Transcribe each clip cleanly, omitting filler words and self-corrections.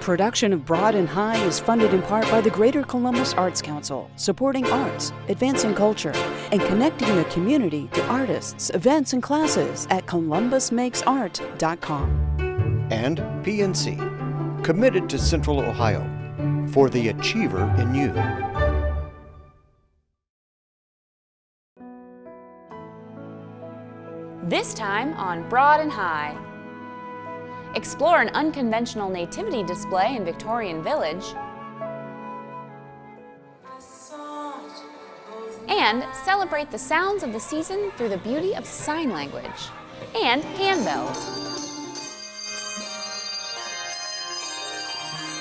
Production of Broad and High is funded in part by the Greater Columbus Arts Council, supporting arts, advancing culture, and connecting the community to artists, events, and classes at columbusmakesart.com. And PNC, committed to Central Ohio, for the achiever in you. This time on Broad and High. Explore an unconventional nativity display in Victorian Village. And celebrate the sounds of the season through the beauty of sign language and handbells.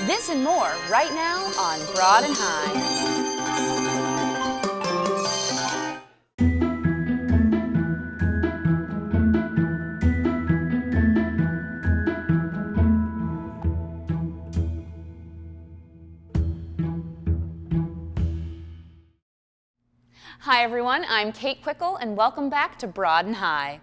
This and more right now on Broad and High. Hi everyone, I'm Kate Quickle and welcome back to Broad and High.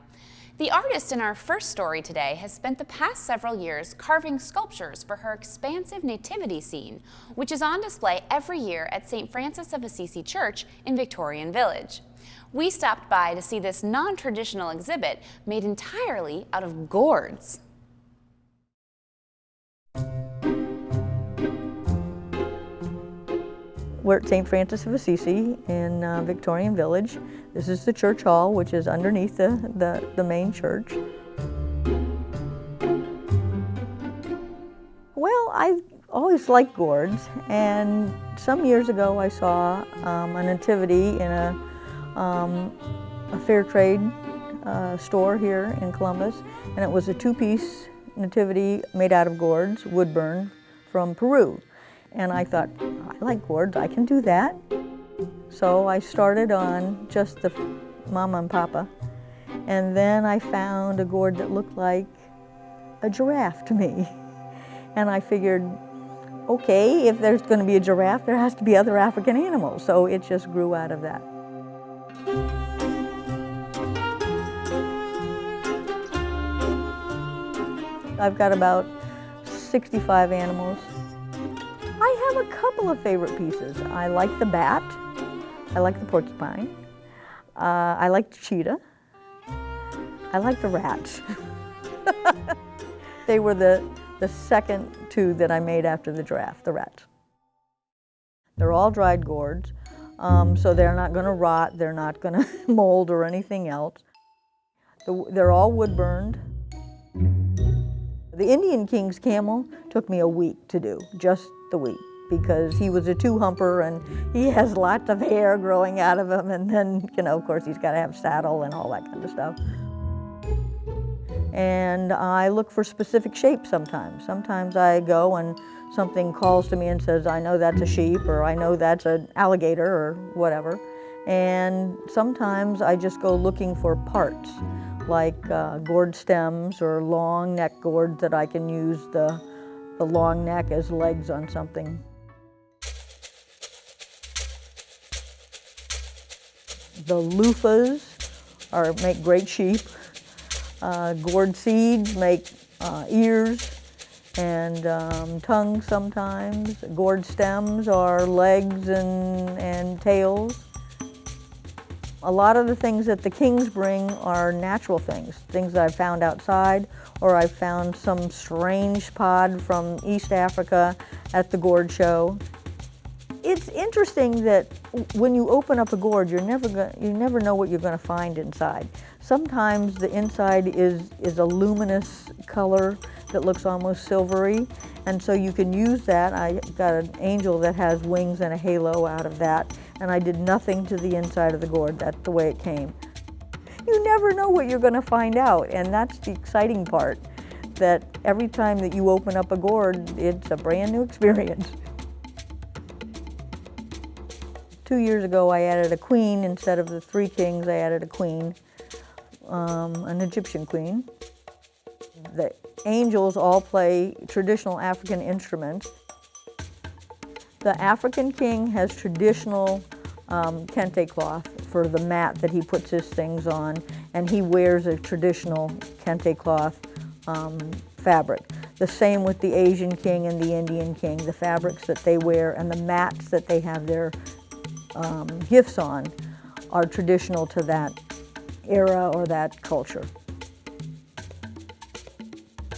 The artist in our first story today has spent the past several years carving sculptures for her expansive nativity scene, which is on display every year at St. Francis of Assisi Church in Victorian Village. We stopped by to see this non-traditional exhibit made entirely out of gourds. We're at St. Francis of Assisi in Victorian Village. This is the church hall, which is underneath the main church. Well, I've always liked gourds, and some years ago I saw a nativity in a fair trade store here in Columbus, and it was a two-piece nativity made out of gourds, wood burn, from Peru. And I thought, I like gourds, I can do that. So I started on just the mama and papa, and then I found a gourd that looked like a giraffe to me. And I figured, okay, if there's going to be a giraffe, there has to be other African animals. So it just grew out of that. I've got about 65 animals. I have a couple of favorite pieces. I like the bat, I like the porcupine, I like the cheetah, I like the rats. They were the second two that I made after the giraffe, the rats. They're all dried gourds, so they're not going to rot, they're not going to mold or anything else. They're all wood burned. The Indian King's camel took me a week to do, just the week, because he was a two-humper and he has lots of hair growing out of him, and then, of course, he's got to have saddle and all that kind of stuff. And I look for specific shapes sometimes. Sometimes I go and something calls to me and says, I know that's a sheep, or I know that's an alligator, or whatever. And sometimes I just go looking for parts, like gourd stems or long neck gourds that I can use the long neck as legs on something. The loofahs make great sheep. Gourd seeds make ears and tongues sometimes. Gourd stems are legs and tails. A lot of the things that the kings bring are natural things I've found outside, or I've found some strange pod from East Africa at the gourd show. It's interesting that when you open up a gourd, you never know what you're going to find inside. Sometimes the inside is a luminous color that looks almost silvery, and so you can use that. I got an angel that has wings and a halo out of that, and I did nothing to the inside of the gourd. That's the way it came. You never know what you're going to find out, and that's the exciting part, that every time that you open up a gourd, it's a brand new experience. 2 years ago, I added a queen. Instead of the three kings, I added a queen, an Egyptian queen. The angels all play traditional African instruments. The African king has traditional kente cloth for the mat that he puts his things on, and he wears a traditional kente cloth fabric. The same with the Asian king and the Indian king. The fabrics that they wear and the mats that they have their gifts on are traditional to that era or that culture.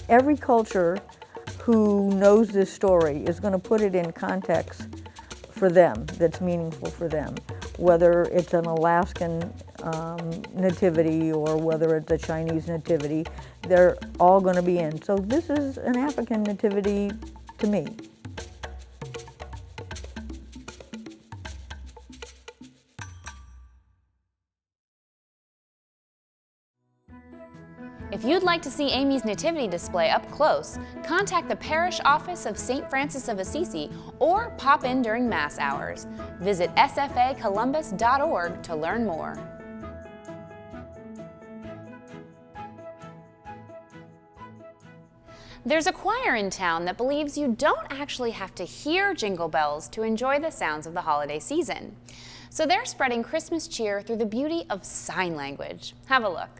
Every culture who knows this story is going to put it in context for them that's meaningful for them, whether it's an Alaskan nativity or whether it's a Chinese nativity, they're all going to be in. So this is an African nativity to me. If you'd like to see Amy's nativity display up close, contact the parish office of St. Francis of Assisi or pop in during Mass hours. Visit sfacolumbus.org to learn more. There's a choir in town that believes you don't actually have to hear jingle bells to enjoy the sounds of the holiday season. So they're spreading Christmas cheer through the beauty of sign language. Have a look.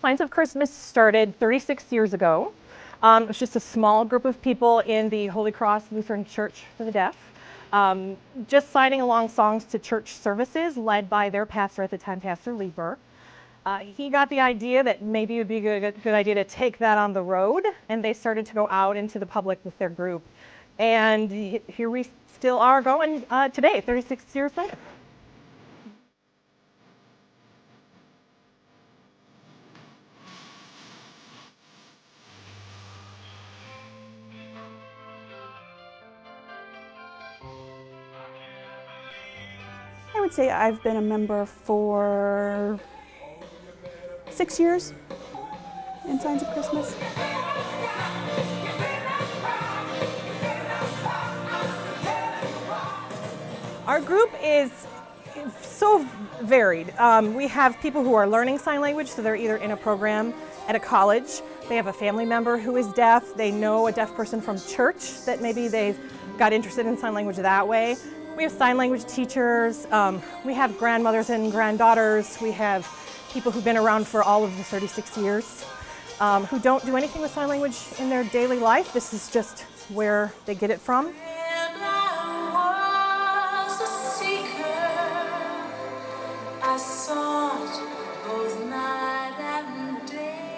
Signs of Christmas started 36 years ago. It was just a small group of people in the Holy Cross Lutheran Church for the Deaf, just signing along songs to church services led by their pastor at the time, Pastor Lieber. He got the idea that maybe it would be a good idea to take that on the road, and they started to go out into the public with their group. And here we still are going today, 36 years later. I would say I've been a member for 6 years in Signs of Christmas. Our group is so varied. We have people who are learning sign language, so they're either in a program at a college, they have a family member who is deaf, they know a deaf person from church that maybe they've got interested in sign language that way. We have sign language teachers, we have grandmothers and granddaughters, we have people who've been around for all of the 36 years who don't do anything with sign language in their daily life. This is just where they get it from.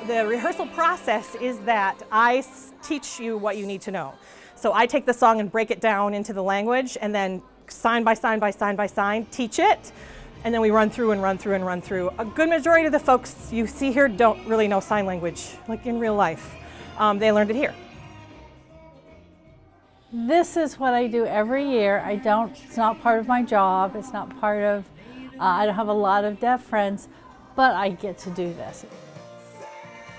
The rehearsal process is that I teach you what you need to know. So I take the song and break it down into the language and then sign by sign by sign by sign, teach it, and then we run through and run through and run through. A good majority of the folks you see here don't really know sign language, like in real life. They learned it here. This is what I do every year. It's not part of my job, it's not part of, I don't have a lot of deaf friends, but I get to do this.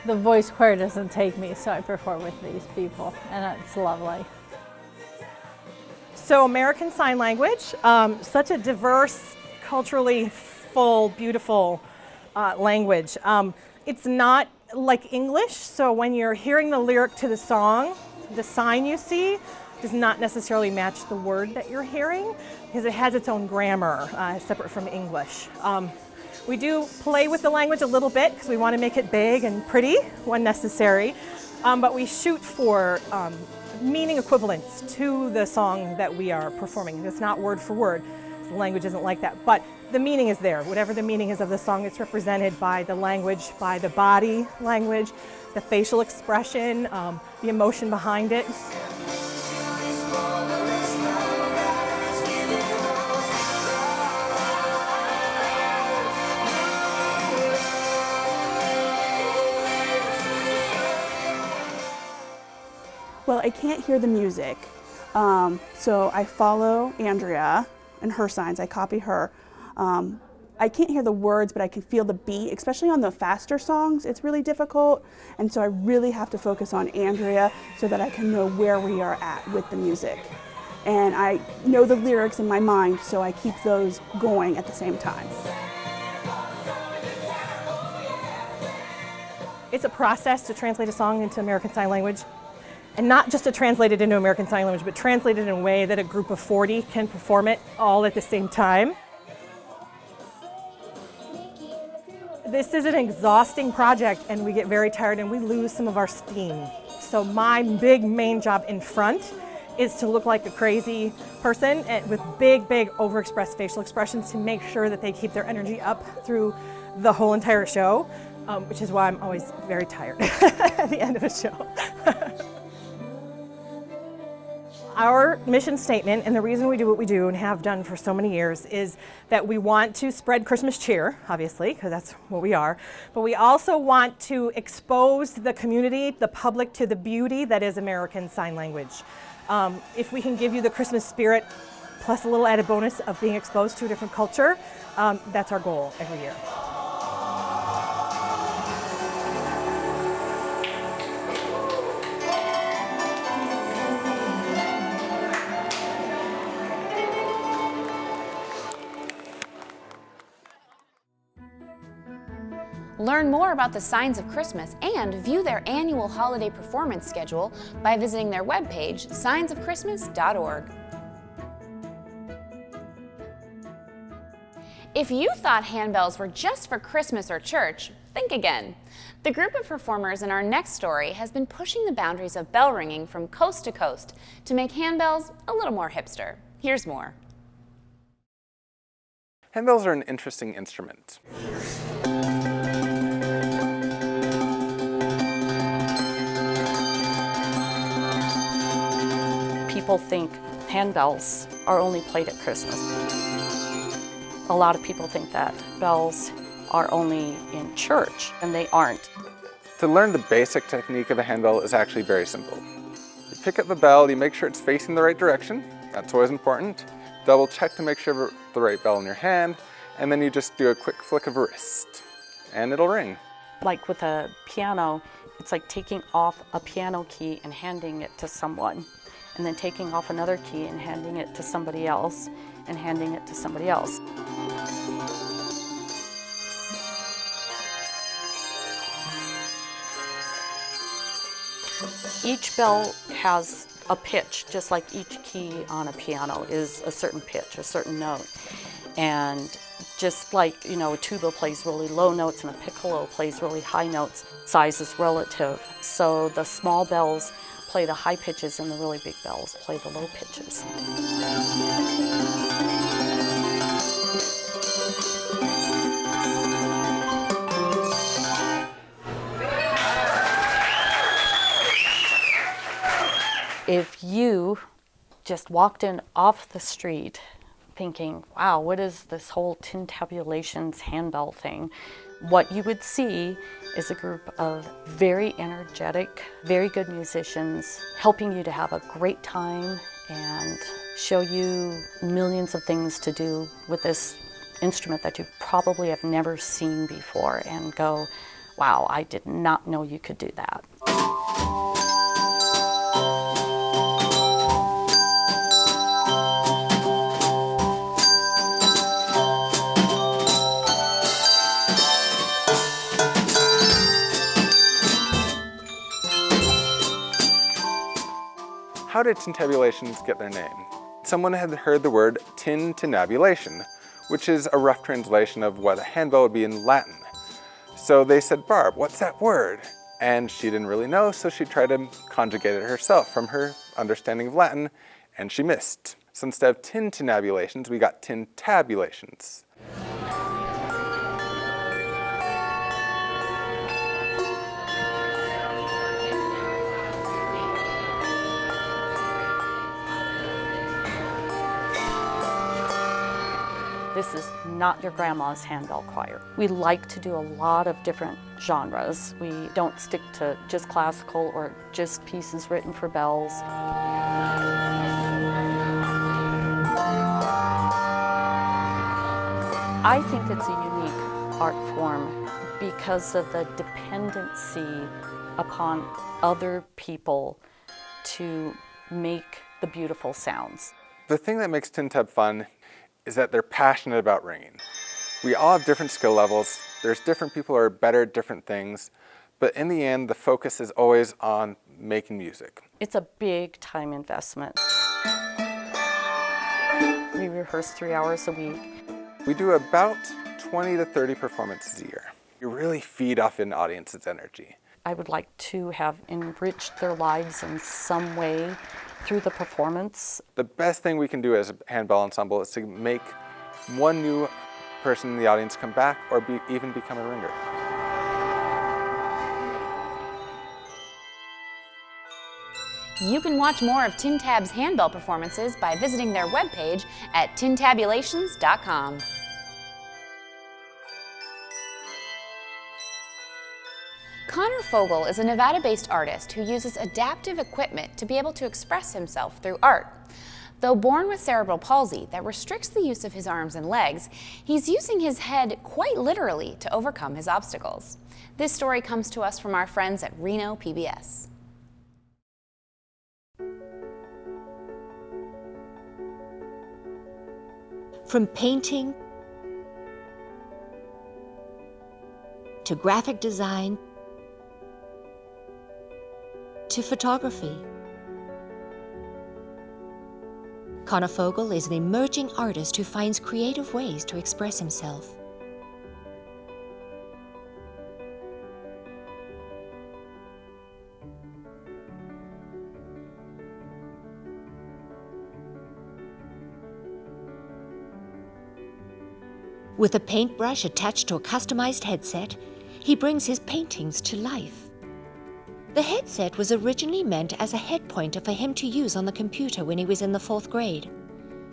The voice choir doesn't take me, so I perform with these people, and it's lovely. So American Sign Language, such a diverse, culturally full, beautiful language. It's not like English, so when you're hearing the lyric to the song, the sign you see does not necessarily match the word that you're hearing because it has its own grammar, separate from English. We do play with the language a little bit because we want to make it big and pretty when necessary, but we shoot for meaning equivalents to the song that we are performing. It's not word for word. The language isn't like that, but the meaning is there. Whatever the meaning is of the song, it's represented by the language, by the body language, the facial expression, the emotion behind it. Well, I can't hear the music, so I follow Andrea and her signs. I copy her. I can't hear the words, but I can feel the beat, especially on the faster songs. It's really difficult, and so I really have to focus on Andrea so that I can know where we are at with the music. And I know the lyrics in my mind, so I keep those going at the same time. It's a process to translate a song into American Sign Language. And not just to translate it into American Sign Language, but translate it in a way that a group of 40 can perform it all at the same time. This is an exhausting project, and we get very tired and we lose some of our steam. So my big main job in front is to look like a crazy person and with big overexpressed facial expressions to make sure that they keep their energy up through the whole entire show, which is why I'm always very tired at the end of a show. Our mission statement, and the reason we do what we do and have done for so many years, is that we want to spread Christmas cheer, obviously, because that's what we are, but we also want to expose the community, the public, to the beauty that is American Sign Language. If we can give you the Christmas spirit, plus a little added bonus of being exposed to a different culture, that's our goal every year. Learn more about the Signs of Christmas and view their annual holiday performance schedule by visiting their webpage, signsofchristmas.org. If you thought handbells were just for Christmas or church, think again. The group of performers in our next story has been pushing the boundaries of bell ringing from coast to coast to make handbells a little more hipster. Here's more. Handbells are an interesting instrument. People think handbells are only played at Christmas. A lot of people think that bells are only in church, and they aren't. To learn the basic technique of a handbell is actually very simple. You pick up the bell, you make sure it's facing the right direction. That's always important. Double check to make sure you have the right bell in your hand, and then you just do a quick flick of a wrist, and it'll ring. Like with a piano, it's like taking off a piano key and handing it to someone, and then taking off another key and handing it to somebody else, and handing it to somebody else. Each bell has a pitch, just like each key on a piano is a certain pitch, a certain note. And just like, you know, a tuba plays really low notes and a piccolo plays really high notes, size is relative. So the small bells play the high pitches and the really big bells play the low pitches. If you just walked in off the street thinking, wow, what is this whole tintabulations handbell thing? What you would see is a group of very energetic, very good musicians helping you to have a great time and show you millions of things to do with this instrument that you probably have never seen before and go, wow, I did not know you could do that. How did tintabulations get their name? Someone had heard the word tintinnabulation, which is a rough translation of what a handbell would be in Latin. So they said, Barb, what's that word? And she didn't really know, so she tried to conjugate it herself from her understanding of Latin, and she missed. So instead of tintinnabulations, we got tintabulations. This is not your grandma's handbell choir. We like to do a lot of different genres. We don't stick to just classical or just pieces written for bells. I think it's a unique art form because of the dependency upon other people to make the beautiful sounds. The thing that makes tintab fun is that they're passionate about ringing. We all have different skill levels. There's different people who are better at different things, but in the end, the focus is always on making music. It's a big time investment. We rehearse 3 hours a week. We do about 20 to 30 performances a year. You really feed off an audience's energy. I would like to have enriched their lives in some way through the performance. The best thing we can do as a handbell ensemble is to make one new person in the audience come back or even become a ringer. You can watch more of TinTab's handbell performances by visiting their webpage at tintabulations.com. Connor Fogel is a Nevada-based artist who uses adaptive equipment to be able to express himself through art. Though born with cerebral palsy that restricts the use of his arms and legs, he's using his head quite literally to overcome his obstacles. This story comes to us from our friends at Reno PBS. From painting to graphic design to photography, Connor Fogel is an emerging artist who finds creative ways to express himself. With a paintbrush attached to a customized headset, he brings his paintings to life. The headset was originally meant as a head pointer for him to use on the computer when he was in the 4th grade.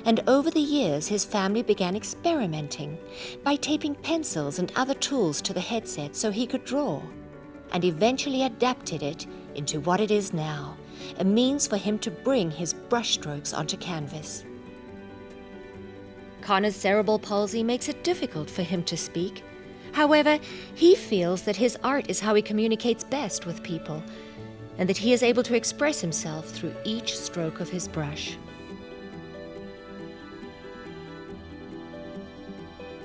And over the years, his family began experimenting by taping pencils and other tools to the headset so he could draw, and eventually adapted it into what it is now, a means for him to bring his brushstrokes onto canvas. Connor's cerebral palsy makes it difficult for him to speak. However, he feels that his art is how he communicates best with people, and that he is able to express himself through each stroke of his brush.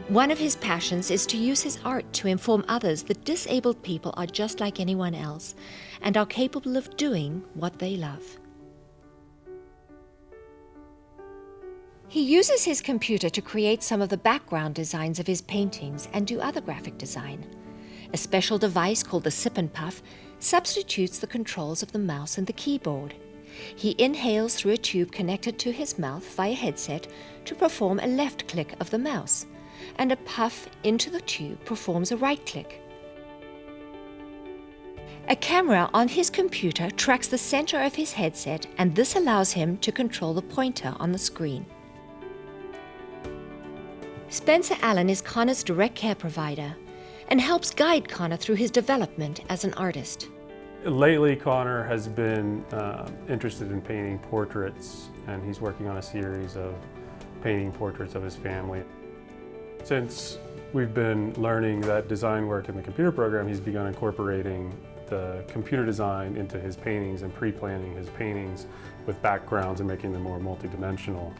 One of his passions is to use his art to inform others that disabled people are just like anyone else, and are capable of doing what they love. He uses his computer to create some of the background designs of his paintings and do other graphic design. A special device called the Sip and Puff substitutes the controls of the mouse and the keyboard. He inhales through a tube connected to his mouth via headset to perform a left click of the mouse, and a puff into the tube performs a right click. A camera on his computer tracks the center of his headset, and this allows him to control the pointer on the screen. Spencer Allen is Connor's direct care provider and helps guide Connor through his development as an artist. Lately, Connor has been interested in painting portraits, and he's working on a series of painting portraits of his family. Since we've been learning that design work in the computer program, he's begun incorporating the computer design into his paintings and pre-planning his paintings with backgrounds and making them more multidimensional.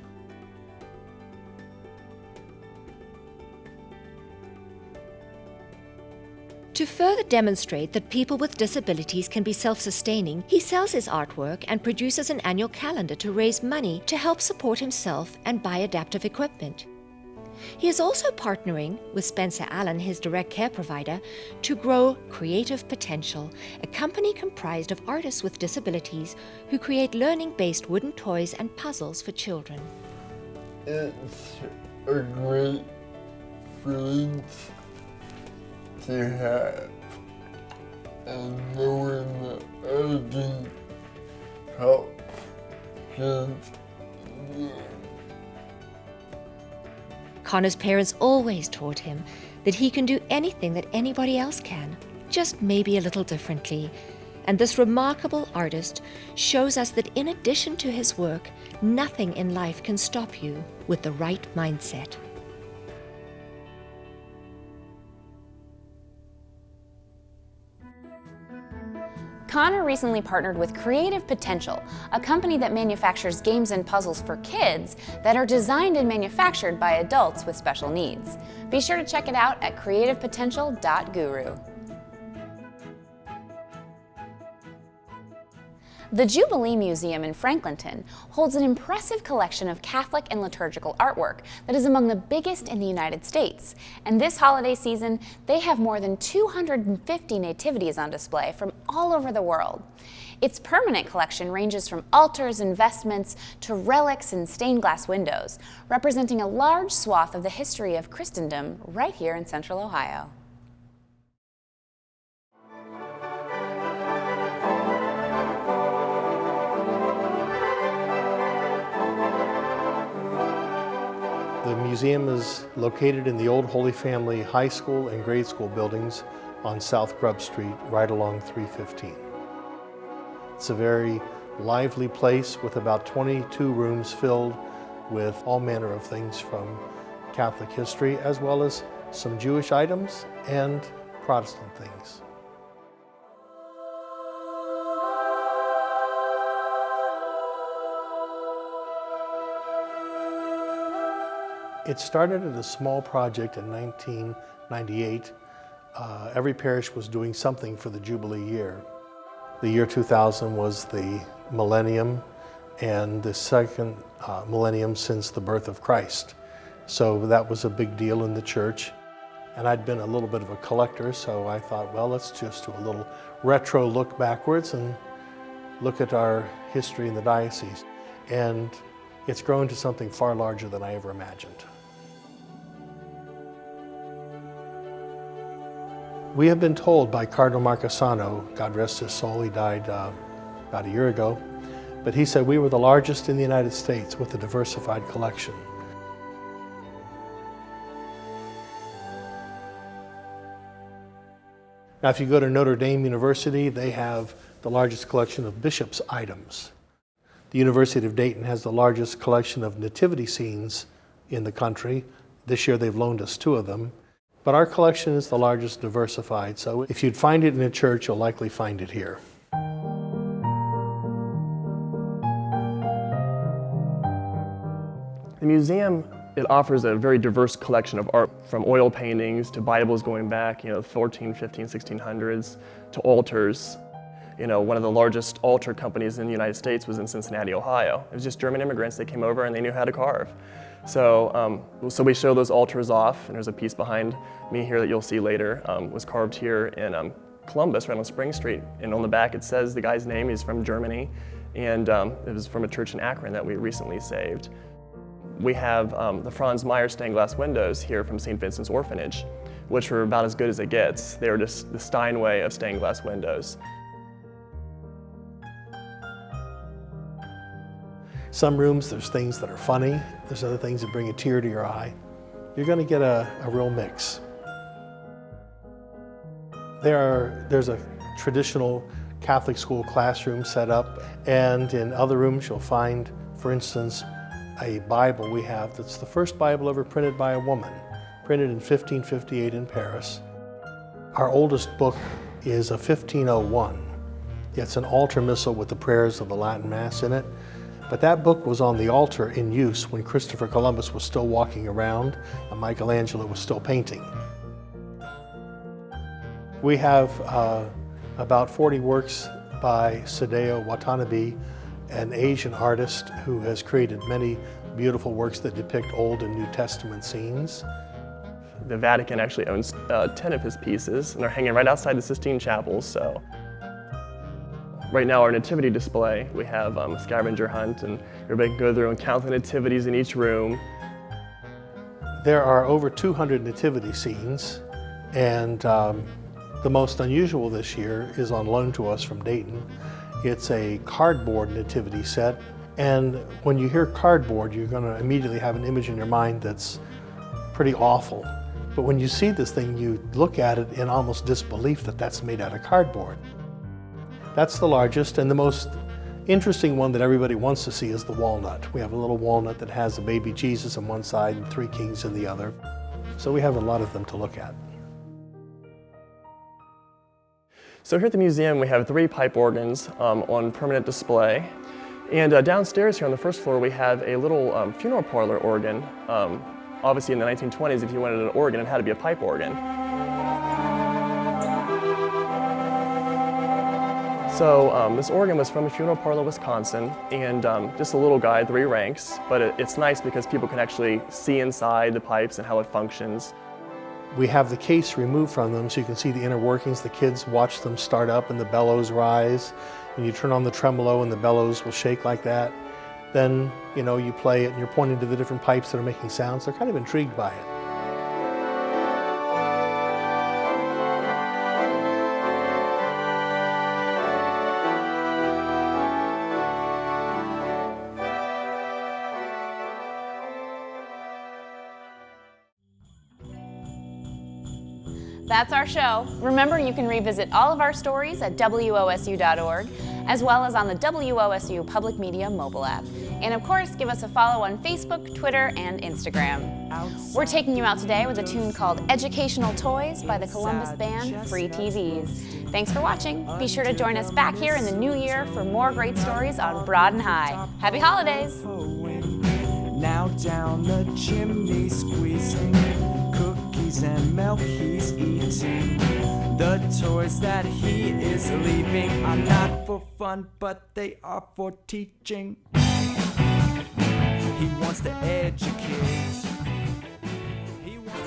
To further demonstrate that people with disabilities can be self-sustaining, he sells his artwork and produces an annual calendar to raise money to help support himself and buy adaptive equipment. He is also partnering with Spencer Allen, his direct care provider, to grow Creative Potential, a company comprised of artists with disabilities who create learning-based wooden toys and puzzles for children. It's a great feeling to have, and knowing that I can help kids. Connor's parents always taught him that he can do anything that anybody else can, just maybe a little differently. And this remarkable artist shows us that in addition to his work, nothing in life can stop you with the right mindset. Connor recently partnered with Creative Potential, a company that manufactures games and puzzles for kids that are designed and manufactured by adults with special needs. Be sure to check it out at creativepotential.guru. The Jubilee Museum in Franklinton holds an impressive collection of Catholic and liturgical artwork that is among the biggest in the United States. And this holiday season, they have more than 250 nativities on display from all over the world. Its permanent collection ranges from altars and vestments to relics and stained glass windows, representing a large swath of the history of Christendom right here in Central Ohio. The museum is located in the old Holy Family High School and grade school buildings on South Grub Street, right along 315. It's a very lively place with about 22 rooms filled with all manner of things from Catholic history, as well as some Jewish items and Protestant things. It started as a small project in 1998. Every parish was doing something for the Jubilee year. The year 2000 was the millennium and the second millennium since the birth of Christ. So that was a big deal in the church. And I'd been a little bit of a collector, so I thought, well, let's just do a little retro look backwards and look at our history in the diocese. And it's grown to something far larger than I ever imagined. We have been told by Cardinal Marcassano, God rest his soul, he died about a year ago, but he said we were the largest in the United States with a diversified collection. Now, if you go to Notre Dame University, they have the largest collection of bishops' items. The University of Dayton has the largest collection of nativity scenes in the country. This year they've loaned us 2 of them. But our collection is the largest diversified, so if you'd find it in a church, you'll likely find it here. The museum, it offers a very diverse collection of art, from oil paintings to Bibles going back, 14, 15, 1600s, to altars. One of the largest altar companies in the United States was in Cincinnati, Ohio. It was just German immigrants that came over and they knew how to carve. So we show those altars off, and there's a piece behind me here that you'll see later, was carved here in Columbus, right on Spring Street. And on the back it says the guy's name, he's from Germany, and it was from a church in Akron that we recently saved. We have the Franz Meyer stained glass windows here from St. Vincent's Orphanage, which were about as good as it gets. They were just the Steinway of stained glass windows. Some rooms, there's things that are funny. There's other things that bring a tear to your eye. You're going to get a real mix. There's a traditional Catholic school classroom set up, and in other rooms you'll find, for instance, a Bible we have that's the first Bible ever printed by a woman, printed in 1558 in Paris. Our oldest book is a 1501. It's an altar missal with the prayers of the Latin Mass in it. But that book was on the altar in use when Christopher Columbus was still walking around and Michelangelo was still painting. We have about 40 works by Sadeo Watanabe, an Asian artist who has created many beautiful works that depict Old and New Testament scenes. The Vatican actually owns 10 of his pieces, and they're hanging right outside the Sistine Chapel. So right now, our nativity display, we have a scavenger hunt, and everybody can go through and count the nativities in each room. There are over 200 nativity scenes, and the most unusual this year is on loan to us from Dayton. It's a cardboard nativity set, and when you hear cardboard, you're going to immediately have an image in your mind that's pretty awful. But when you see this thing, you look at it in almost disbelief that that's made out of cardboard. That's the largest, and the most interesting one that everybody wants to see is the walnut. We have a little walnut that has a baby Jesus on one side and 3 kings in the other. So we have a lot of them to look at. So here at the museum, we have 3 pipe organs on permanent display. And downstairs here on the first floor, we have a little funeral parlor organ. Obviously in the 1920s, if you wanted an organ, it had to be a pipe organ. So this organ was from a funeral parlor, Wisconsin, and just a little guy, 3 ranks, but it's nice because people can actually see inside the pipes and how it functions. We have the case removed from them so you can see the inner workings. The kids watch them start up and the bellows rise, and you turn on the tremolo and the bellows will shake like that. Then, you know, you play it and you're pointing to the different pipes that are making sounds. They're kind of intrigued by it. That's our show. Remember, you can revisit all of our stories at WOSU.org, as well as on the WOSU Public Media mobile app. And of course, give us a follow on Facebook, Twitter, and Instagram. We're taking you out today with a tune called Educational Toys by the Columbus band Free TVs. Thanks for watching. Be sure to join us back here in the new year for more great stories on Broad and High. Happy holidays! Now down the chimney squeezing, cookies and milk he's eating. The toys that he is leaving are not for fun, but they are for teaching. He wants to educate.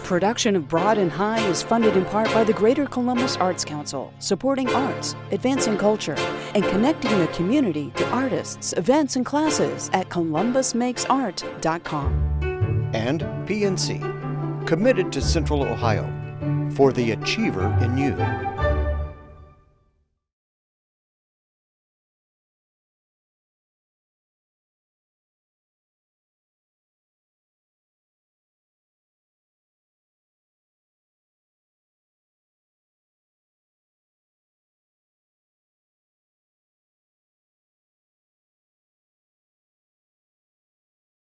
Production of Broad and High is funded in part by the Greater Columbus Arts Council, supporting arts, advancing culture, and connecting the community to artists, events, and classes at columbusmakesart.com. And PNC, committed to Central Ohio, for the achiever in you.